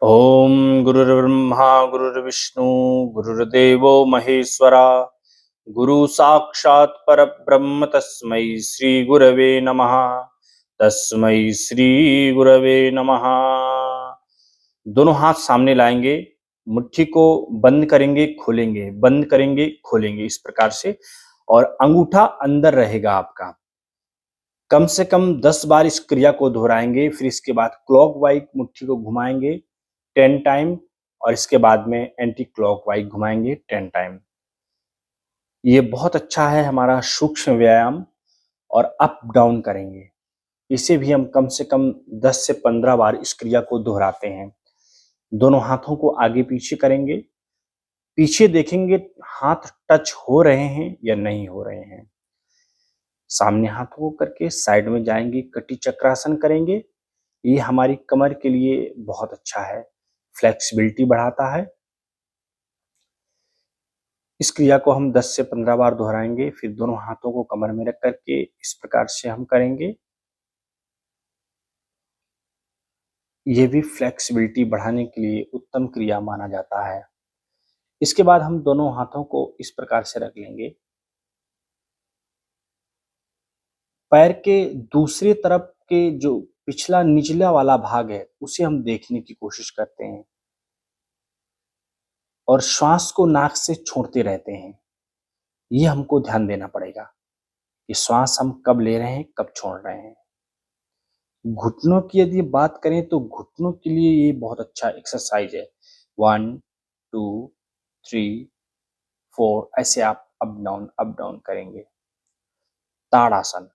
ओम गुरुर्ब्रह्मा गुरुर्विष्णु गुरुर्देवो महेश्वरा गुरु साक्षात् परब्रह्म तस्मै श्री गुरवे नमः। तस्मै श्री गुरवे नमः। दोनों हाथ सामने लाएंगे, मुट्ठी को बंद करेंगे खोलेंगे, बंद करेंगे खोलेंगे, इस प्रकार से। और अंगूठा अंदर रहेगा आपका। कम से कम 10 बार इस क्रिया को दोहराएंगे। फिर इसके बाद क्लॉकवाइज मुट्ठी को घुमाएंगे 10 टाइम, और इसके बाद में एंटी क्लॉकवाइज घुमाएंगे 10 टाइम। ये बहुत अच्छा है हमारा सूक्ष्म व्यायाम। और अप डाउन करेंगे, इसे भी हम कम से कम 10 से 15 बार इस क्रिया को दोहराते हैं। दोनों हाथों को आगे पीछे करेंगे, पीछे देखेंगे हाथ टच हो रहे हैं या नहीं हो रहे हैं। सामने हाथों को करके साइड में जाएंगे, कटी चक्रासन करेंगे। ये हमारी कमर के लिए बहुत अच्छा है, फ्लेक्सिबिलिटी बढ़ाता है। इस क्रिया को हम 10 से 15 बार दोहराएंगे। फिर दोनों हाथों को कमर में रख करके इस प्रकार से हम करेंगे। ये भी फ्लेक्सिबिलिटी बढ़ाने के लिए उत्तम क्रिया माना जाता है। इसके बाद हम दोनों हाथों को इस प्रकार से रख लेंगे। पैर के दूसरी तरफ के जो पिछला निचला वाला भाग है उसे हम देखने की कोशिश करते हैं और श्वास को नाक से छोड़ते रहते हैं। ये हमको ध्यान देना पड़ेगा कि श्वास हम कब ले रहे हैं, कब छोड़ रहे हैं। घुटनों की यदि बात करें तो घुटनों के लिए ये बहुत अच्छा एक्सरसाइज है। 1 2 3 4 ऐसे आप अप डाउन करेंगे। ताड़ासन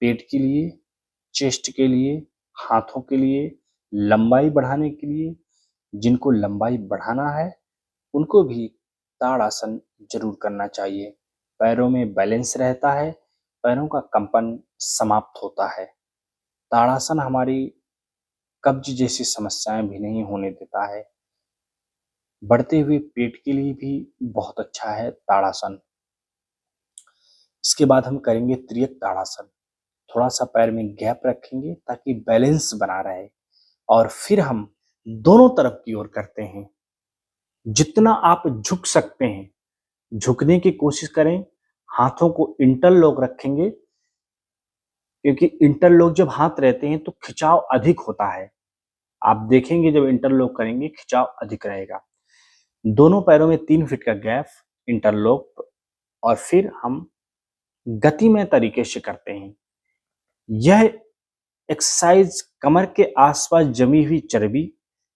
पेट के लिए, चेस्ट के लिए, हाथों के लिए, लंबाई बढ़ाने के लिए। जिनको लंबाई बढ़ाना है उनको भी ताड़ासन जरूर करना चाहिए। पैरों में बैलेंस रहता है, पैरों का कंपन समाप्त होता है। ताड़ासन हमारी कब्ज जैसी समस्याएं भी नहीं होने देता है। बढ़ते हुए पेट के लिए भी बहुत अच्छा है ताड़ासन। इसके बाद हम करेंगे त्रियक ताड़ासन। थोड़ा सा पैर में गैप रखेंगे ताकि बैलेंस बना रहे, और फिर हम दोनों तरफ की ओर करते हैं। जितना आप झुक सकते हैं झुकने की कोशिश करें। हाथों को इंटरलॉक रखेंगे, क्योंकि इंटरलॉक जब हाथ रहते हैं तो खिंचाव अधिक होता है। आप देखेंगे जब इंटरलॉक करेंगे खिंचाव अधिक रहेगा। दोनों पैरों में 3 फीट का गैप, इंटरलॉक, और फिर हम गतिमय तरीके से करते हैं। यह एक्सरसाइज कमर के आसपास जमी हुई चर्बी,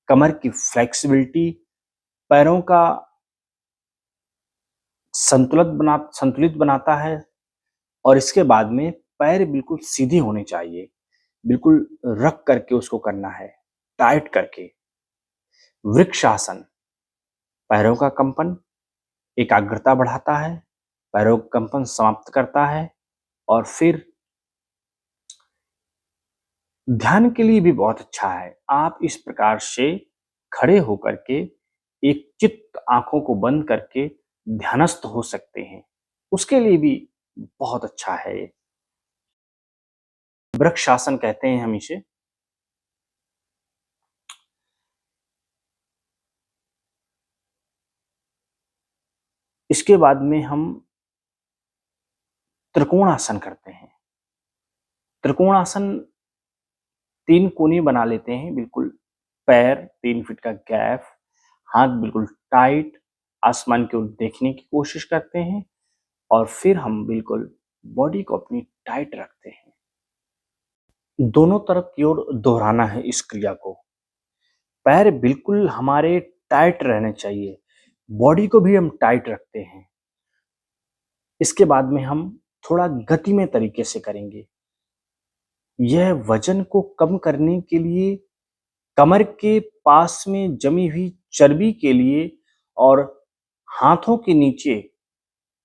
कमर की फ्लेक्सिबिलिटी, पैरों का संतुलित बनाता है। और इसके बाद में पैर बिल्कुल सीधी होने चाहिए, बिल्कुल रख करके उसको करना है, टाइट करके। वृक्षासन पैरों का कंपन, एकाग्रता बढ़ाता है, पैरों का कंपन समाप्त करता है। और फिर ध्यान के लिए भी बहुत अच्छा है। आप इस प्रकार से खड़े होकर के एक चित्त आंखों को बंद करके ध्यानस्थ हो सकते हैं, उसके लिए भी बहुत अच्छा है। वृक्षासन कहते हैं हम इसे। इसके बाद में हम त्रिकोणासन करते हैं। त्रिकोणासन 3 कोने बना लेते हैं, बिल्कुल पैर 3 फीट का गैप, हाथ बिल्कुल टाइट, आसमान की ओर देखने की कोशिश करते हैं, और फिर हम बिल्कुल बॉडी को अपनी टाइट रखते हैं। दोनों तरफ की ओर दोहराना है इस क्रिया को। पैर बिल्कुल हमारे टाइट रहने चाहिए, बॉडी को भी हम टाइट रखते हैं। इसके बाद में हम थोड़ा गतिमय तरीके से करेंगे। यह वजन को कम करने के लिए, कमर के पास में जमी हुई चर्बी के लिए, और हाथों के नीचे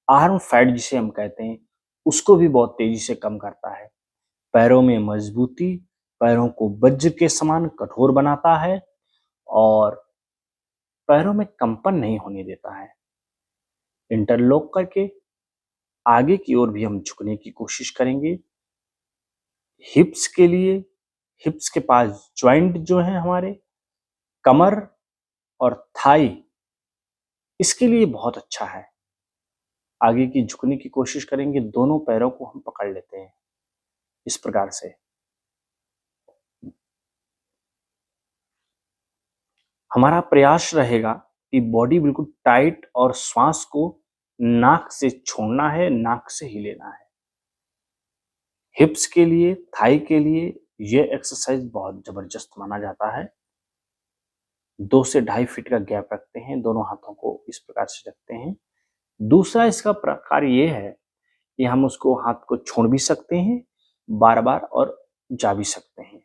आर्म फैट जिसे हम कहते हैं उसको भी बहुत तेजी से कम करता है। पैरों में मजबूती, पैरों को वज्र के समान कठोर बनाता है, और पैरों में कंपन नहीं होने देता है। इंटरलॉक करके आगे की ओर भी हम झुकने की कोशिश करेंगे। हिप्स के लिए, हिप्स के पास जॉइंट जो है हमारे, कमर और थाई इसके लिए बहुत अच्छा है। आगे की झुकने की कोशिश करेंगे, दोनों पैरों को हम पकड़ लेते हैं इस प्रकार से। हमारा प्रयास रहेगा कि बॉडी बिल्कुल टाइट और श्वास को नाक से छोड़ना है, नाक से ही लेना है। हिप्स के लिए, थाई के लिए यह एक्सरसाइज बहुत जबरदस्त माना जाता है। 2 से 2.5 फीट का गैप रखते हैं, दोनों हाथों को इस प्रकार से रखते हैं। दूसरा इसका प्रकार ये है कि हम उसको हाथ को छोड़ भी सकते हैं बार बार और जा भी सकते हैं।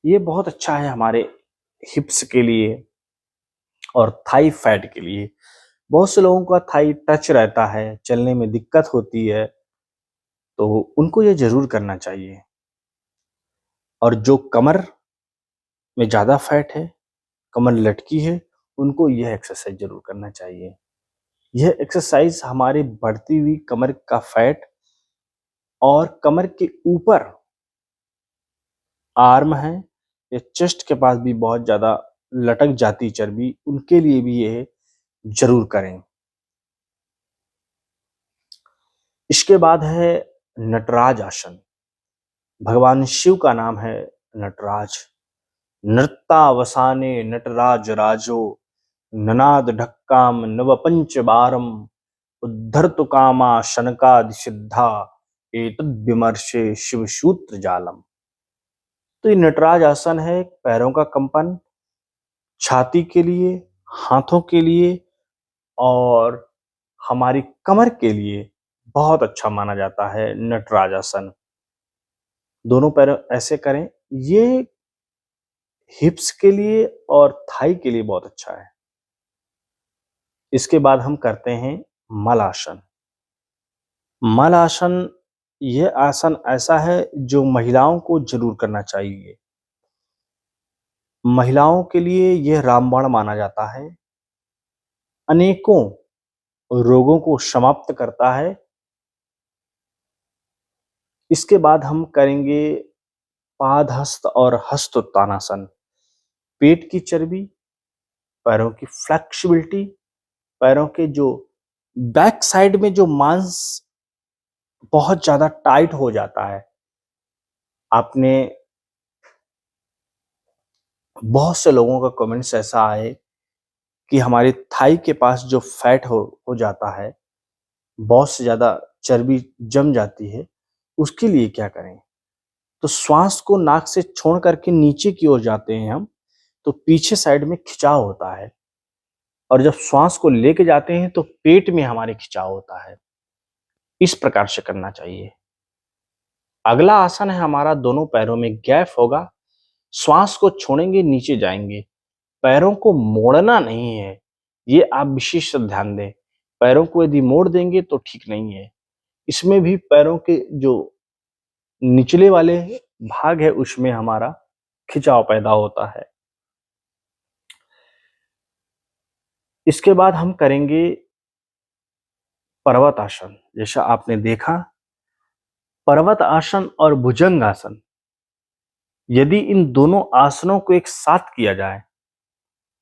ये बहुत अच्छा है हमारे हिप्स के लिए और थाई फैट के लिए। बहुत से लोगों का थाई टच रहता है, चलने में दिक्कत होती है, तो उनको ये जरूर करना चाहिए। और जो कमर में ज्यादा फैट है, कमर लटकी है, उनको यह एक्सरसाइज जरूर करना चाहिए। यह एक्सरसाइज हमारे बढ़ती हुई कमर का फैट और कमर के ऊपर आर्म है या चेस्ट के पास भी बहुत ज्यादा लटक जाती चर्बी, उनके लिए भी यह जरूर करें। इसके बाद है नटराज आसन। भगवान शिव का नाम है नटराज। नृत्तावसाने नटराज राजो ननाद ढक्काम नव पंच बारम उद्धर्तु कामा शनकादि सिद्धा एतद् विमर्शे शिव सूत्र जालम। तो ये नटराज आसन है। पैरों का कंपन छाती के लिए, हाथों के लिए और हमारी कमर के लिए बहुत अच्छा माना जाता है नटराज आसन। दोनों पैर ऐसे करें, ये हिप्स के लिए और थाई के लिए बहुत अच्छा है। इसके बाद हम करते हैं मल आसन। मल आसन यह आसन ऐसा है जो महिलाओं को जरूर करना चाहिए। महिलाओं के लिए यह रामबाण माना जाता है, अनेकों रोगों को समाप्त करता है। इसके बाद हम करेंगे पादहस्त और हस्तोत्तानासन। पेट की चर्बी, पैरों की फ्लेक्सिबिलिटी, पैरों के जो बैक साइड में जो मांस बहुत ज्यादा टाइट हो जाता है। आपने बहुत से लोगों का कमेंट्स ऐसा आए कि हमारे थाई के पास जो फैट हो जाता है, बहुत से ज्यादा चर्बी जम जाती है, उसके लिए क्या करें। तो श्वास को नाक से छोड़ करके नीचे की ओर जाते हैं हम, तो पीछे साइड में खिंचाव होता है, और जब श्वास को लेके जाते हैं तो पेट में हमारे खिंचाव होता है। इस प्रकार से करना चाहिए। अगला आसन है हमारा, दोनों पैरों में गैप होगा, श्वास को छोड़ेंगे, नीचे जाएंगे। पैरों को मोड़ना नहीं है, ये आप विशेष ध्यान दें। पैरों को यदि मोड़ देंगे तो ठीक नहीं है। इसमें भी पैरों के जो निचले वाले भाग है उसमें हमारा खिंचाव पैदा होता है। इसके बाद हम करेंगे पर्वत आसन। जैसा आपने देखा, पर्वत आसन और भुजंग आसन, यदि इन दोनों आसनों को एक साथ किया जाए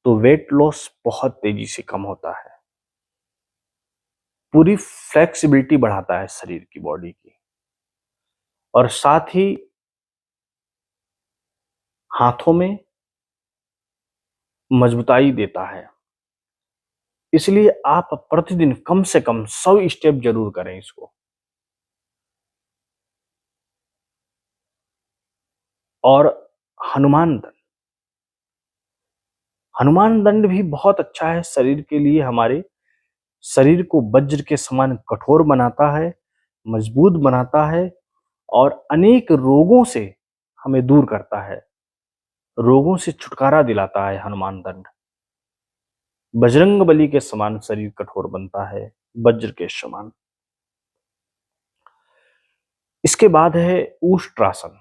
तो वेट लॉस बहुत तेजी से कम होता है। पूरी फ्लेक्सिबिलिटी बढ़ाता है शरीर की, बॉडी की, और साथ ही हाथों में मजबूताई देता है। इसलिए आप प्रतिदिन कम से कम 100 स्टेप जरूर करें इसको। और हनुमान दंड, हनुमान दंड भी बहुत अच्छा है शरीर के लिए। हमारे शरीर को वज्र के समान कठोर बनाता है, मजबूत बनाता है, और अनेक रोगों से हमें दूर करता है, रोगों से छुटकारा दिलाता है हनुमान दंड। बजरंग बली के समान शरीर कठोर बनता है, वज्र के समान। इसके बाद है उष्ट्रासन।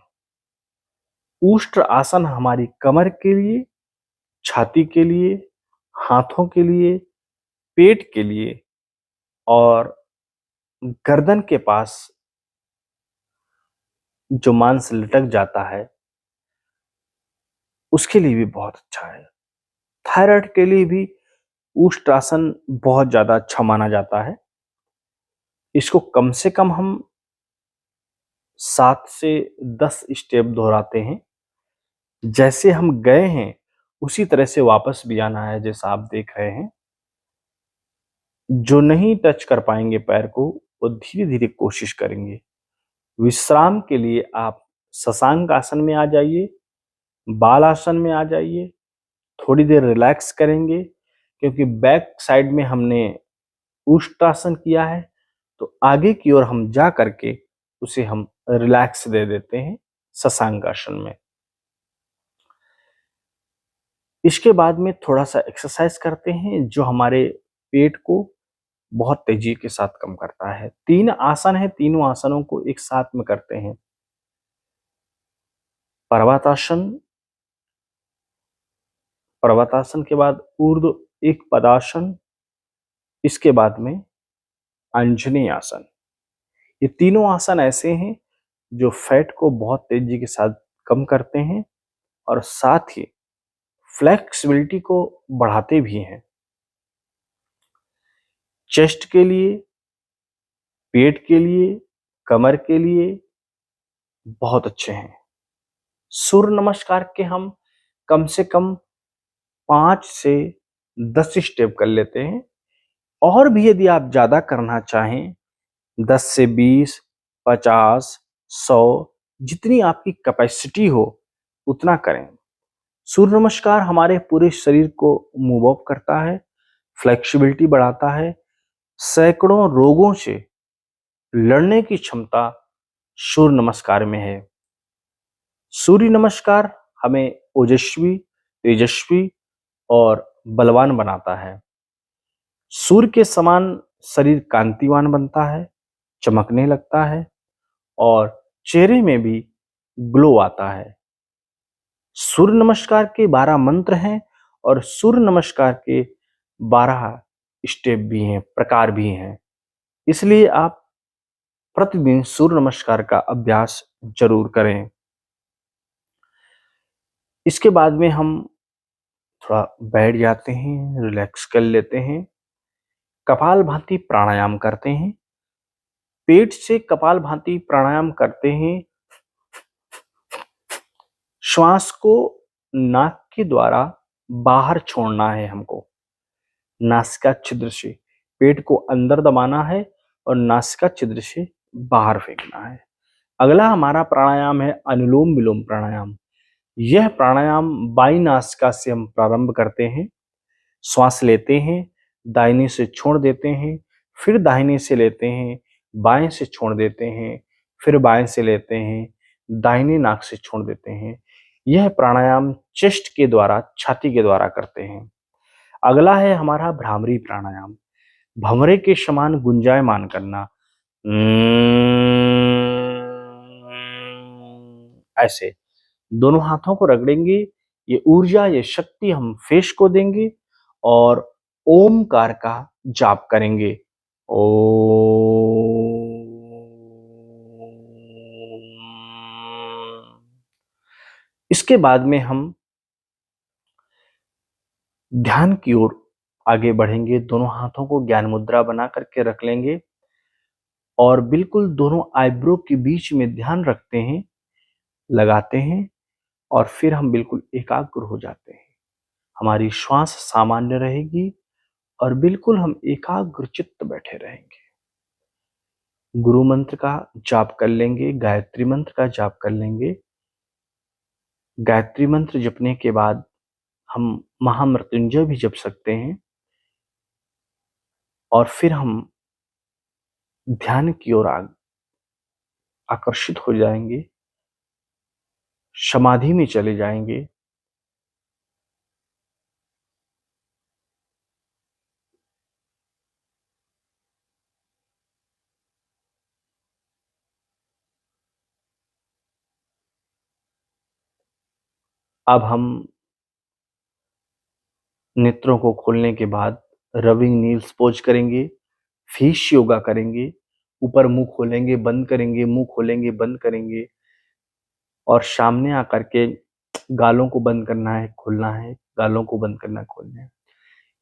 उष्ट्र आसन हमारी कमर के लिए, छाती के लिए, हाथों के लिए, पेट के लिए और गर्दन के पास जो मांस लटक जाता है उसके लिए भी बहुत अच्छा है। थायराइड के लिए भी उष्ट्रासन बहुत ज्यादा अच्छा माना जाता है। इसको कम से कम हम 7 से 10 स्टेप दोहराते हैं। जैसे हम गए हैं उसी तरह से वापस भी आना है, जैसा आप देख रहे हैं। जो नहीं टच कर पाएंगे पैर को, वो धीरे धीरे कोशिश करेंगे। विश्राम के लिए आप शशांक आसन में आ जाइए, बाल आसन में आ जाइए, थोड़ी देर रिलैक्स करेंगे, क्योंकि बैक साइड में हमने उष्ट्रासन किया है, तो आगे की ओर हम जा करके उसे हम रिलैक्स दे देते हैं शशांक आसन में। इसके बाद में थोड़ा सा एक्सरसाइज करते हैं जो हमारे पेट को बहुत तेजी के साथ कम करता है। 3 आसन है, तीनों आसनों को एक साथ में करते हैं। पर्वतासन, पर्वतासन के बाद ऊर्ध्व एक पदासन, इसके बाद में अंजनी आसन। ये तीनों आसन ऐसे हैं जो फैट को बहुत तेजी के साथ कम करते हैं और साथ ही फ्लेक्सिबिलिटी को बढ़ाते भी हैं। चेस्ट के लिए, पेट के लिए, कमर के लिए बहुत अच्छे हैं। सूर्य नमस्कार के हम कम से कम 5 से 10 स्टेप कर लेते हैं, और भी यदि आप ज्यादा करना चाहें 10 से 20, 50, 100, जितनी आपकी कैपेसिटी हो उतना करें। सूर्य नमस्कार हमारे पूरे शरीर को मूव अप करता है, फ्लेक्सिबिलिटी बढ़ाता है, सैकड़ों रोगों से लड़ने की क्षमता सूर्य नमस्कार में है। सूर्य नमस्कार हमें ओजस्वी, तेजस्वी और बलवान बनाता है। सूर्य के समान शरीर कांतिवान बनता है, चमकने लगता है और चेहरे में भी ग्लो आता है। सूर्य नमस्कार के 12 मंत्र हैं और सूर्य नमस्कार के 12 स्टेप भी हैं, प्रकार भी हैं। इसलिए आप प्रतिदिन सूर्य नमस्कार का अभ्यास जरूर करें। इसके बाद में हम थोड़ा बैठ जाते हैं, रिलैक्स कर लेते हैं, कपालभाति प्राणायाम करते हैं। पेट से कपालभाति प्राणायाम करते हैं। श्वास को नाक के द्वारा बाहर छोड़ना है हमको, नासिका छिद्र से पेट को अंदर दबाना है और नासिका छिद्र से बाहर फेंकना है। अगला हमारा प्राणायाम है अनुलोम विलोम प्राणायाम। यह प्राणायाम बाई नासिका से हम प्रारंभ करते हैं। श्वास लेते हैं, दाहिने से छोड़ देते हैं, फिर दाहिने से लेते हैं, बाएं से छोड़ देते हैं, फिर बाएं से लेते हैं, दाहिने नाक से छोड़ देते हैं। यह प्राणायाम चेस्ट के द्वारा, छाती के द्वारा करते हैं। अगला है हमारा भ्रामरी प्राणायाम। भंवरे के समान गुंजायमान करना, ऐसे दोनों हाथों को रगड़ेंगे। ये ऊर्जा, ये शक्ति हम फेस को देंगे और ओमकार का जाप करेंगे। ओम। इसके बाद में हम ध्यान की ओर आगे बढ़ेंगे। दोनों हाथों को ज्ञान मुद्रा बना करके रख लेंगे और बिल्कुल दोनों आईब्रो के बीच में ध्यान रखते हैं, लगाते हैं और फिर हम बिल्कुल एकाग्र हो जाते हैं। हमारी श्वास सामान्य रहेगी और बिल्कुल हम एकाग्र चित्त बैठे रहेंगे। गुरु मंत्र का जाप कर लेंगे, गायत्री मंत्र का जाप कर लेंगे। गायत्री मंत्र जपने के बाद हम महामृत्युंजय भी जप सकते हैं और फिर हम ध्यान की ओर आकर्षित हो जाएंगे, समाधि में चले जाएंगे। अब हम नेत्रों को खोलने के बाद रबिंग नील्स पोज करेंगे, फिश योगा करेंगे। ऊपर मुंह खोलेंगे, बंद करेंगे, मुंह खोलेंगे, बंद करेंगे और सामने आकर के गालों को बंद करना है, खोलना है, गालों को बंद करना, खोलना है।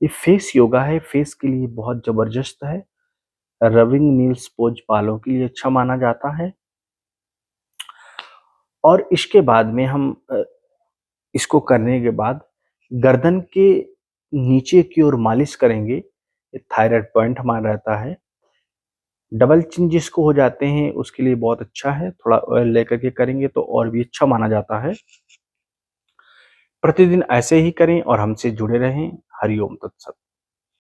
ये फेस योगा है, फेस के लिए बहुत जबरदस्त है। रबिंग नील्स पोज बालों के लिए अच्छा माना जाता है। और इसके बाद में हम इसको करने के बाद गर्दन के नीचे की ओर मालिश करेंगे। ये थायराइड पॉइंट हमारा रहता है। डबल चिन जिसको हो जाते हैं उसके लिए बहुत अच्छा है, थोड़ा ऑयल लेकर के करेंगे तो और भी अच्छा माना जाता है। प्रतिदिन ऐसे ही करें और हमसे जुड़े रहें। हरिओम तत्सत।